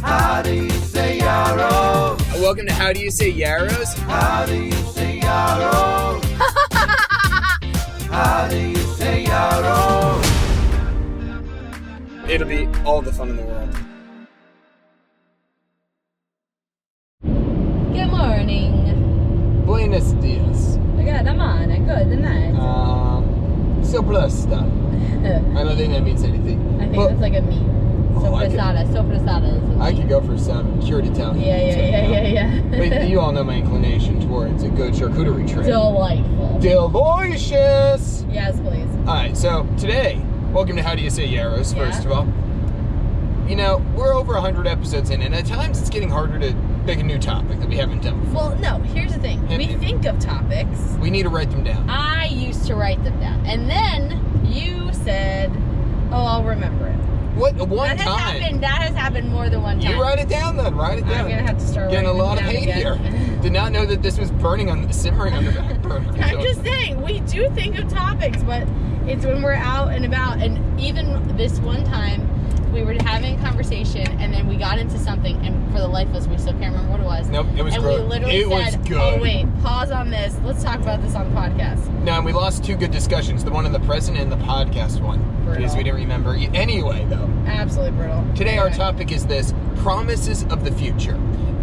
How do you say Yarrow? Welcome to How Do You Say Yarrows? How do you say Yarrow? How do you say Yarrow? It'll be all the fun in the world. Good morning. Buenos dias. Good, domani, good night. Soprasta. I don't think that means anything. I think But that's like a meme. Soprasada. I could go for some cured Italian. Yeah. But you all know my inclination towards a good charcuterie tray. Delightful. Delicious! Yes, please. Alright, so today, welcome to How Do You Say Yarrows, Yeah. first of all. You know, we're over 100 episodes in, and at times it's getting harder to pick a new topic that we haven't done before. Well, no, here's the thing. We think of topics. We need to write them down. I used to write them down. And then you said, oh, I'll remember it. What? One That time? has happened more than one time. You write it down then. Write it down. I'm going to have to start Getting a writing lot of them down hate again. here. Did not know that this was simmering on the back burner. I'm just saying, we do think of topics, but it's when we're out and about. And even this one time, we were having a conversation, and then we got into something, and for the life of us, we still can't remember what it was. Nope, it was and good. we literally Was said, good. oh, wait, pause on this. Let's talk about this on the podcast. No, and we lost two good discussions. The one in the present and the podcast one. Brutal. Because we didn't remember. Anyway, though. Absolutely brutal. Today our Anyway. topic is this, promises of the future.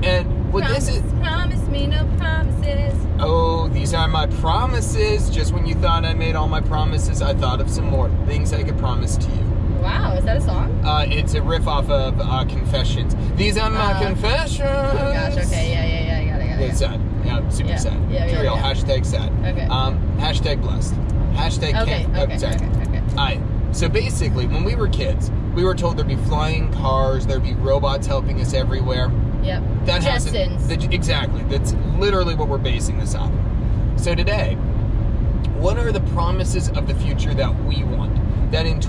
And what this is... Promise me no promises. Oh, these are my promises. Just when you thought I made all my promises, I thought of some more things I could promise to you. Wow, is that a song? It's a riff off of Confessions. These are my confessions. Oh, gosh, okay, yeah, I got it. It's sad. Yeah, super Yeah, sad. yeah, It's yeah, real. yeah. Hashtag sad. Okay. Hashtag blessed. Hashtag Okay. Alright, so basically, when we were kids, we were told there'd be flying cars, there'd be robots helping us everywhere. Yep. That Jetsons. Exactly. That's literally what we're basing this on. So today, what are the promises of the future that we want? That in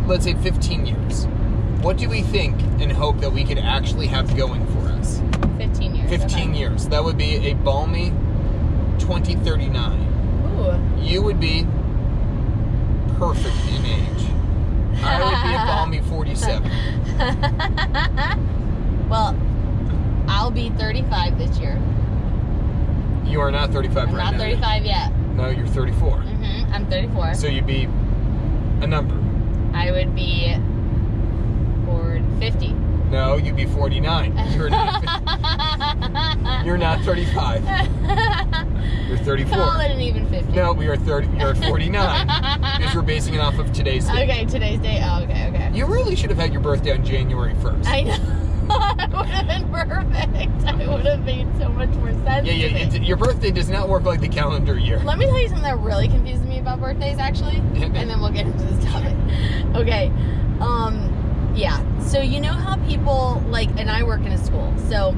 let's say 15 years, what do we think and hope that we could actually have going for us? 15 years. 15 okay. years. That would be a balmy 2039. Ooh. You would be perfect in age. I would be a balmy 47. Well, I'll be 35 this year. You are not 35 I'm right not now. 35 yet. No, you're 34. I'm 34. So you'd be a number. I would be 50. No, you'd be 49. You're not 35. You're 34. Call it an even 50. No, we are 30. You're at 49 because we're basing it off of today's date. Okay, today's date. Oh, okay. You really should have had your birthday on January 1st. I know. It would have been perfect. It would have made so much more sense. Yeah. to me. Your birthday does not work like the calendar year. Let me tell you something that really confuses me about birthdays, actually, and then we'll get into this topic. Okay. Yeah. So you know how people and I work in a school, so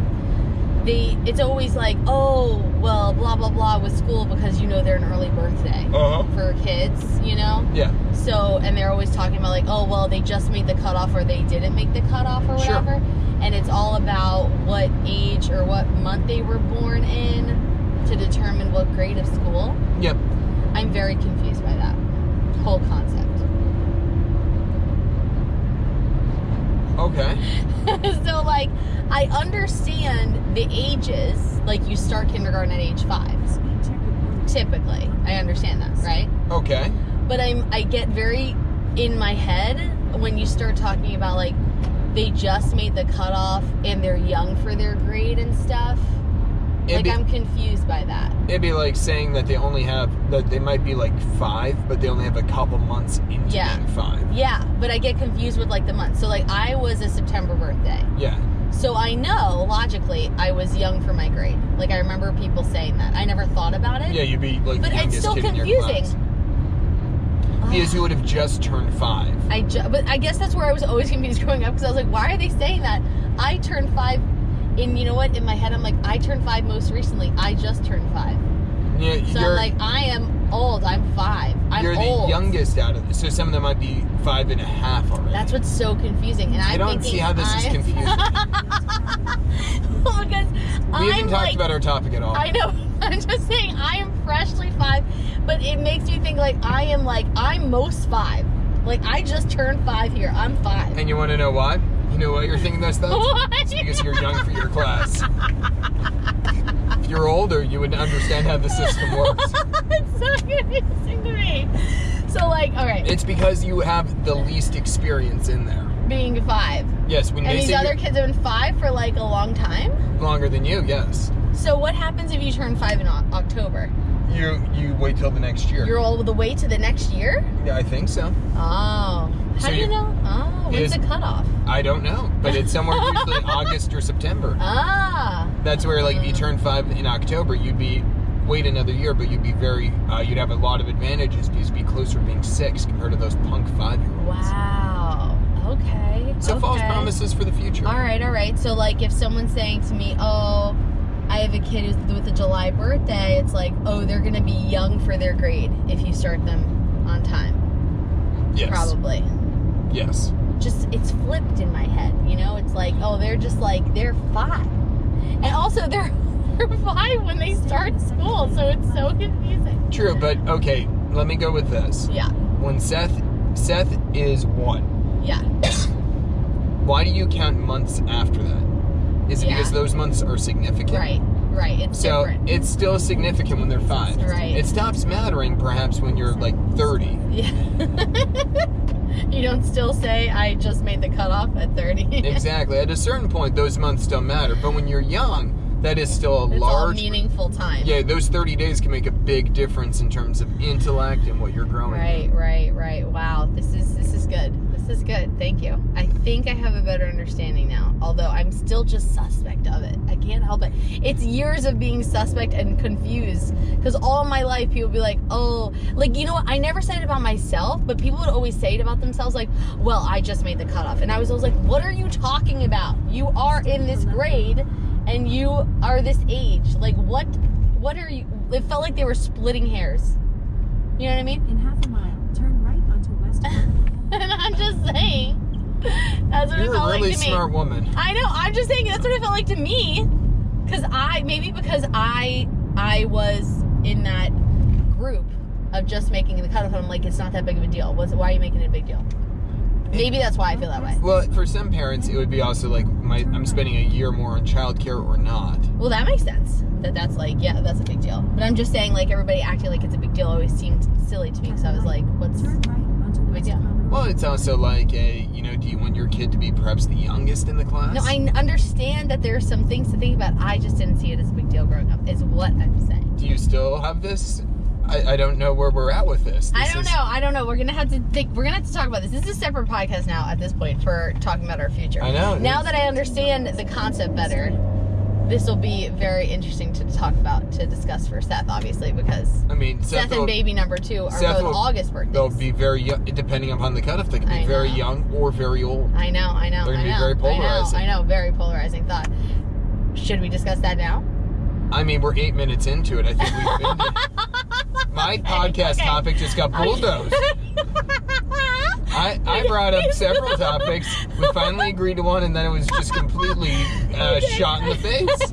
it's always like, oh, well, blah blah blah with school because they're an early birthday for kids, Yeah. So, and they're always talking about oh, well, they just made the cutoff or they didn't make the cutoff or whatever. Sure. And it's all about what age or what month they were born in to determine what grade of school. Yep. I'm very confused by that whole concept. Okay. So, I understand the ages. You start kindergarten at age 5. Typically. I understand that, right? Okay. But I get very in my head when you start talking about, they just made the cutoff and they're young for their grade and stuff. I'm confused by that. It'd be like saying that they might be 5, but they only have a couple months into being 5. Yeah, but I get confused with the months. So I was a September birthday. Yeah. So I know, logically, I was young for my grade. I remember people saying that. I never thought about it. Yeah, you'd be the But it's youngest still kid in your confusing. class. Because you would have just turned 5. But I guess that's where I was always confused growing up, because I was like, why are they saying that? I turned 5, and you know what? In my head, I'm like, I turned 5 most recently. I just turned 5. Yeah, So I'm like, I am old. I'm 5. You're old. the youngest out of this. So some of them might be 5 and a half already. That's what's so confusing. And I don't see how this is confusing. Well, because we haven't talked about our topic at all. I know. I'm just saying I am freshly 5, but it makes me think I'm most 5. I just turned 5 here. I'm 5. And you want to know why? You know why you're thinking those thoughts? What? It's because you're young for your class. If you're older, you would understand how the system works. It's so confusing to me. So, like, okay, It's because you have the least experience in there. being 5. Yes, when And they these say other you're kids have been 5 for, like, a long time? longer than you, yes. So what happens if you turn 5 in October? You wait till the next year. You're all the way to the next year? Yeah, I think so. Oh. How So do you you- know? Oh, when's is- the cutoff? I don't know, but it's somewhere usually August or September. Ah. That's where, like, if you turn 5 in October, you'd be wait another year, but you'd be you'd have a lot of advantages because you'd be closer to being 6 compared to those punk 5-year-olds. Wow. Okay. So false okay. promises for the future. All right. So, like, if someone's saying to me, oh, I have a kid with a July birthday, it's like, oh, they're going to be young for their grade if you start them on time. Yes. Probably. Yes. Just, it's flipped in my head, you know? It's like, oh, they're just like, they're 5. And also, they're 5 when they start school, so it's so confusing. True, but okay, let me go with this. Yeah. When Seth is 1, Yeah. why do you count months after that? Is it Yeah. because those months are significant? Right. It's So different. it's still significant when they're 5. Right. It stops mattering perhaps when you're like 30. Yeah. You don't still say, I just made the cutoff at 30. Exactly. At a certain point, those months don't matter. But when you're young, that is still a It's all large. meaningful time. Yeah, those 30 days can make a big difference in terms of intellect and what you're growing. Right. Wow, this is good. This is good. Thank you. I think I have a better understanding now. Although I'm still just suspect of it. I can't help it. It's years of being suspect and confused. Because all my life people be like, oh, like, you know what? I never said it about myself, but people would always say it about themselves, like, well, I just made the cutoff. And I was always like, what are you talking about? You are in this grade and you are this age. Like, what are you? It felt like they were splitting hairs. You know what I mean? In half a mile, turn right onto West. And I'm just saying, that's what You're it felt a really like to smart me. woman. I know. I'm just saying that's what it felt like to me, because I was in that group of just making the cutoff. And I'm like, it's not that big of a deal. Why are you making it a big deal? Maybe that's why I feel that way. Well, for some parents, it would be also like, I'm spending a year more on childcare or not. Well, that makes sense. That's like, yeah, that's a big deal. But I'm just saying, like, everybody acting like it's a big deal always seemed silly to me. So I was like, what's Turn right onto big West deal? Promenade. Well, it's also like do you want your kid to be perhaps the youngest in the class? No, I understand that there are some things to think about. I just didn't see it as a big deal growing up, is what I'm saying. Do you still have this? I don't know where we're at with this. I don't know. We're gonna have to talk about this. This is a separate podcast now at this point for talking about our future. I know. Now that I understand the concept better, this will be very interesting to talk about, to discuss for Seth, obviously, because I mean, Seth and baby number 2 are Seth both will- August birthdays. They'll be very young, depending upon the cutoff. They can be I very know. young or very old. I know. They're gonna be very polarizing. I know, very polarizing thought. Should we discuss that now? I mean, we're 8 minutes into it. I think we've been. My podcast topic just got bulldozed. I brought up several topics. We finally agreed to one, and then it was just completely shot in the face.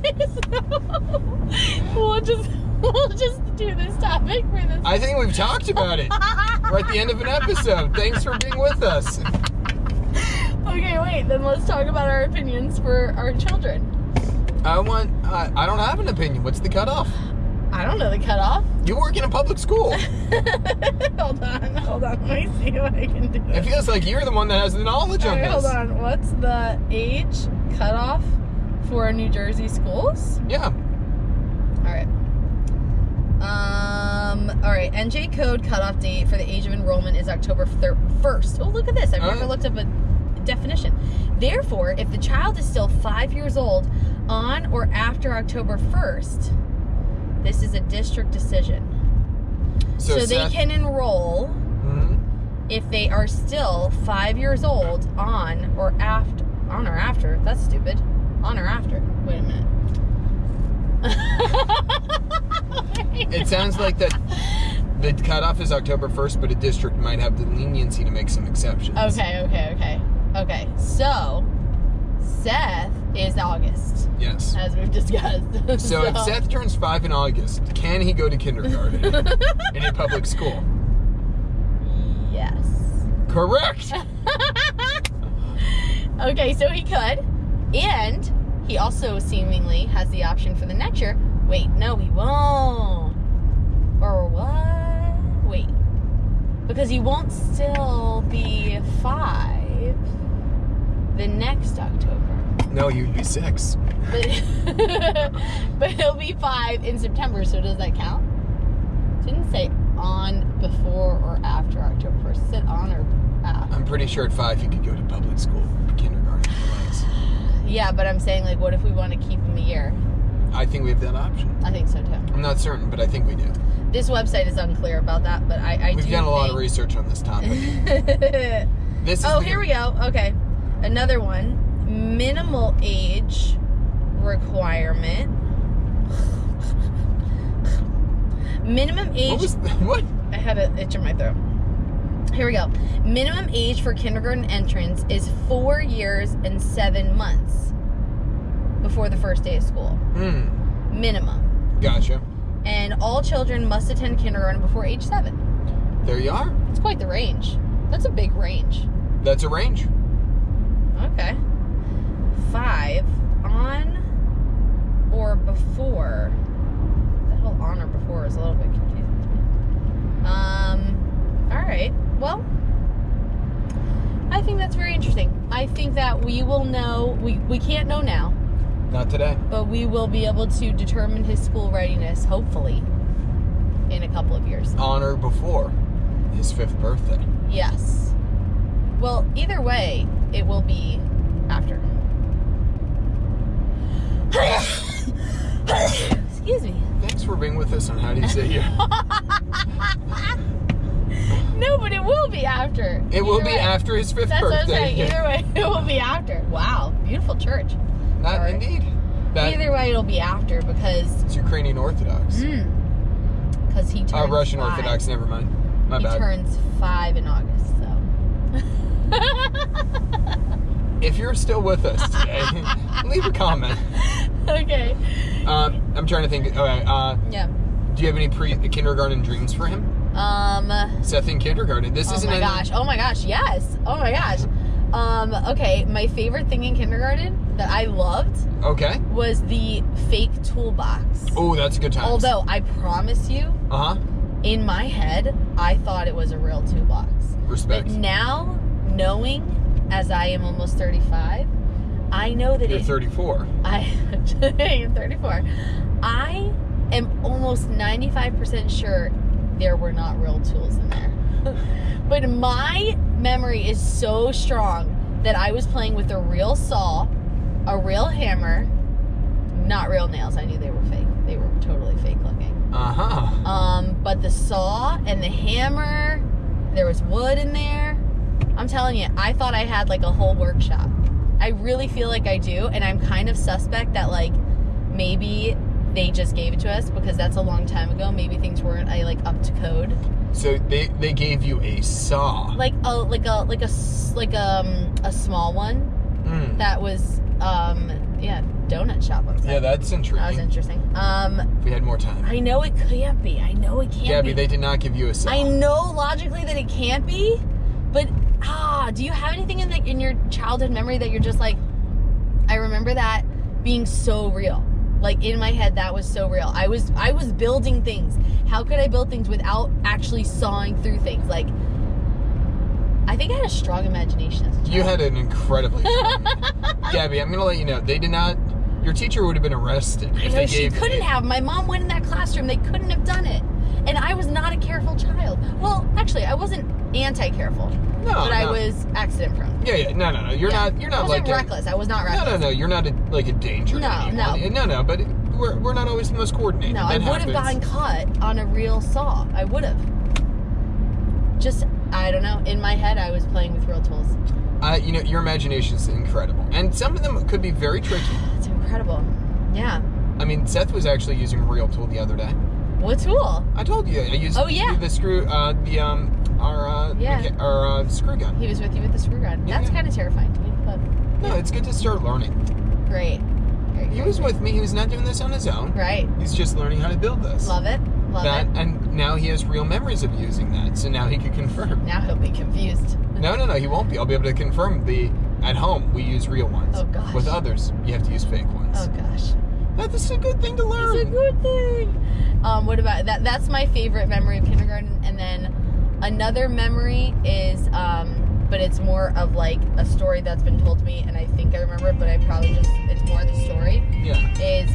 We'll just do this topic for this. I think we've talked about it. We're at the end of an episode. Thanks for being with us. Okay, wait. Then let's talk about our opinions for our children. I don't have an opinion. What's the cutoff? I don't know the cutoff. You work in a public school. Hold on. Let me see what I can do. It feels like you're the one that has the knowledge on Alright, this. hold on. What's the age cutoff for New Jersey schools? Yeah. Alright. Alright. NJ code cutoff date for the age of enrollment is October 1st. Oh, look at this. I've never looked up a definition. Therefore, if the child is still 5 years old on or after October 1st, this is a district decision. So they Seth- can enroll Mhm. if they are still 5 years old on or after. That's stupid. On or after. Wait a minute. It sounds like that the cutoff is October 1st, but a district might have the leniency to make some exceptions. Okay. So, Seth is August, Yes. as we've discussed. So if Seth turns 5 in August, can he go to kindergarten in a public school? Yes. Correct. Okay, so he could. And he also seemingly has the option for the next year. Wait, no, he won't. Or what? Wait. Because he won't still be 5 the next October. No, you'd be 6. But, but he'll be 5 in September, so does that count? It didn't say on, before, or after October 1st. It said on or after. I'm pretty sure at 5 you could go to public school, kindergarten. Otherwise. Yeah, but I'm saying, like, what if we want to keep him a year? I think we have that option. I think so, too. I'm not certain, but I think we do. This website is unclear about that, but I We've do done a lot of think- research on this topic. This is Oh, the- here we go. Okay. Another one. Minimal age requirement. Minimum age. What was what? I had an itch in my throat. Here we go. Minimum age for kindergarten entrance is 4 years and 7 months before the first day of school. Minimum. Gotcha. And all children must attend kindergarten before age 7. There you are. It's quite the range. That's a big range. That's a range. Okay. 5 on or before. The whole on or before is a little bit confusing to me. All right. Well, I think that's very interesting. I think that we will know. We can't know now, Not today. but we will be able to determine his school readiness, hopefully, in a couple of years. On or before his 5th birthday. Yes. Well, either way, it will be after. Excuse me. Thanks for being with us on How Do You Say You. No, but it will be after. It will Either be way. after his 5th That's what I'm birthday. saying. Either way, it will be after. Wow, beautiful church. Not Sorry. indeed. That, Either way, it'll be after because it's Ukrainian Orthodox. he turns Russian 5. Orthodox, never mind. My He bad. turns 5 in August, so. If you're still with us today, leave a comment. Okay. I'm trying to think. Okay, Yeah. do you have any pre-kindergarten dreams for him? Seth in kindergarten. This Oh isn't my any- gosh. Oh my gosh. Yes. Oh my gosh. Okay. My favorite thing in kindergarten that I loved Okay. was the fake toolbox. Oh, that's a good time. Although I promise you, Uh-huh. in my head, I thought it was a real toolbox. Respect. But now, knowing as I am almost 35, I know that You're it. 34. You're 34. I am almost 95% sure there were not real tools in there. But my memory is so strong that I was playing with a real saw, a real hammer, not real nails. I knew they were fake. They were totally fake looking. Uh-huh. But the saw and the hammer, there was wood in there. I'm telling you, I thought I had like a whole workshop. I really feel like I do, and I'm kind of suspect that like maybe they just gave it to us because that's a long time ago. Maybe things weren't up to code. So they gave you a saw. Like a small one Mm. that was donut shop upset. Yeah, that's That was intriguing. interesting. If we had more time. I know it can't be. I know it can't Gabby, be. they did not give you a saw. I know logically that it can't be, but do you have anything in your childhood memory that you're just like, I remember that being so real. Like in my head, that was so real. I was building things. How could I build things without actually sawing through things? Like, I think I had a strong imagination as a child. You had an incredibly strong Gabby, I'm gonna let you know, they did not. Your teacher would have been arrested I if know they she gave. couldn't have. My mom went in that classroom. They couldn't have done it. And I was not a careful child. Well, actually, I wasn't anti-careful. No, but I no. was accident prone. Yeah. No. You're Yeah. not. You're not I wasn't like a- reckless. I was not reckless. No. You're not a danger. to No, anyone. No. But we're not always the most coordinated. No, I That would have gotten happens. caught on a real saw. I would have. Just, I don't know. In my head, I was playing with real tools. Your imagination is incredible, and some of them could be very tricky. It's incredible. Yeah. I mean, Seth was actually using a real tool the other day. What tool? I told you. I used Oh, yeah. the screw, our screw gun. He was with you with the screw gun. Yeah, That's yeah. kind of terrifying to me, but No, it's good to start learning. great. Very He good. was with me. He was not doing this on his own. Right. He's just learning how to build this. Love it. Love that, it. and now he has real memories of using that. So now he could confirm. Now he'll be confused. No, he won't be. I'll be able to confirm at home we use real ones. Oh, gosh. With others, you have to use fake ones. Oh gosh. That's a good thing to learn. It's a good thing. What about that? That's my favorite memory of kindergarten. And then another memory is, but it's more of like a story that's been told to me, and I think I remember it, but it's more the story. Yeah. Is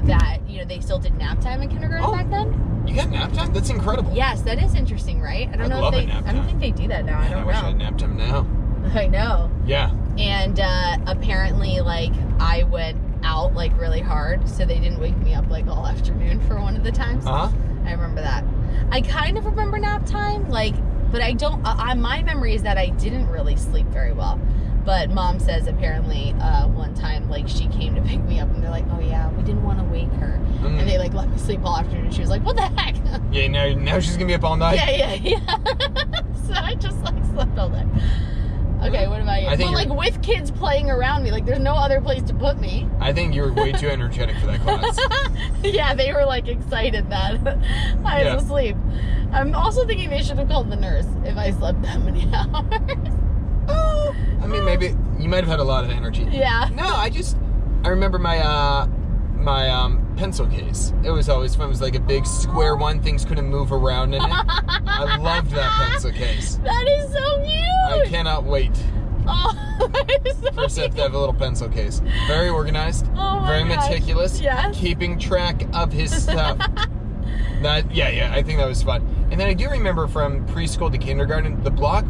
that they still did nap time in kindergarten Oh. back then? You got nap time? That's incredible. Yes, that is interesting, right? I don't I'd know love if a they. nap I don't time. think they do that now. I Man, don't I wish I had know. nap time now. I know. Yeah. And apparently, like, I went out like really hard, so they didn't wake me up like all afternoon for one of the times. Uh huh. I remember that. I kind of remember nap time, like, but I don't. My memory is that I didn't really sleep very well. But Mom says apparently one time, like, she came to pick me up, and they're like, "Oh yeah, we didn't want to wake her," and they like let me sleep all afternoon. She was like, "What the heck?" Yeah. Now she's gonna be up all night. Yeah. So I just like slept all day. Okay, what about you? I think Well, like with kids playing around me, like there's no other place to put me. I think you were way too energetic for that class. Yeah, they were like excited that I was Yeah. asleep. I'm also thinking they should have called the nurse if I slept that many hours. Oh, I mean, maybe you might have had a lot of energy. Yeah. No, I remember my pencil case. It was always fun. It was like a big square one. Things couldn't move around in it. I loved that pencil case. That is so I cute. cannot wait Oh, that is so for Seth cute. to have a little pencil case. Very organized. Oh my very gosh. meticulous. Yes. Keeping track of his stuff. Yeah, I think that was fun. And then I do remember from preschool to kindergarten,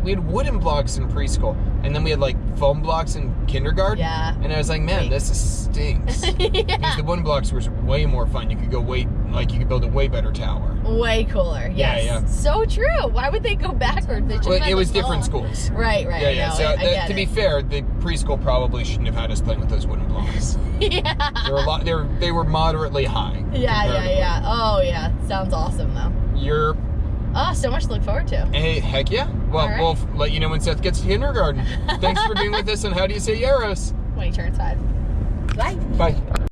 we had wooden blocks in preschool, and then we had like foam blocks in kindergarten. Yeah. And I was like, man, this stinks. Because Yeah. the wooden blocks were way more fun. You could you could build a way better tower. Way cooler. Yes. Yeah. So true. Why would they go backwards? They should Well, have it was the different foam. schools. Right. Yeah. No, So I get to be it. fair, the preschool probably shouldn't have had us playing with those wooden blocks. Yeah. They were moderately high. Yeah. Oh, yeah. Sounds awesome, though. You're Oh, so much to look forward to. Hey, heck yeah. Well, All right. we'll let you know when Seth gets to kindergarten. Thanks for being with us on How Do You Say Yaros? When he turns 5. Bye. Bye.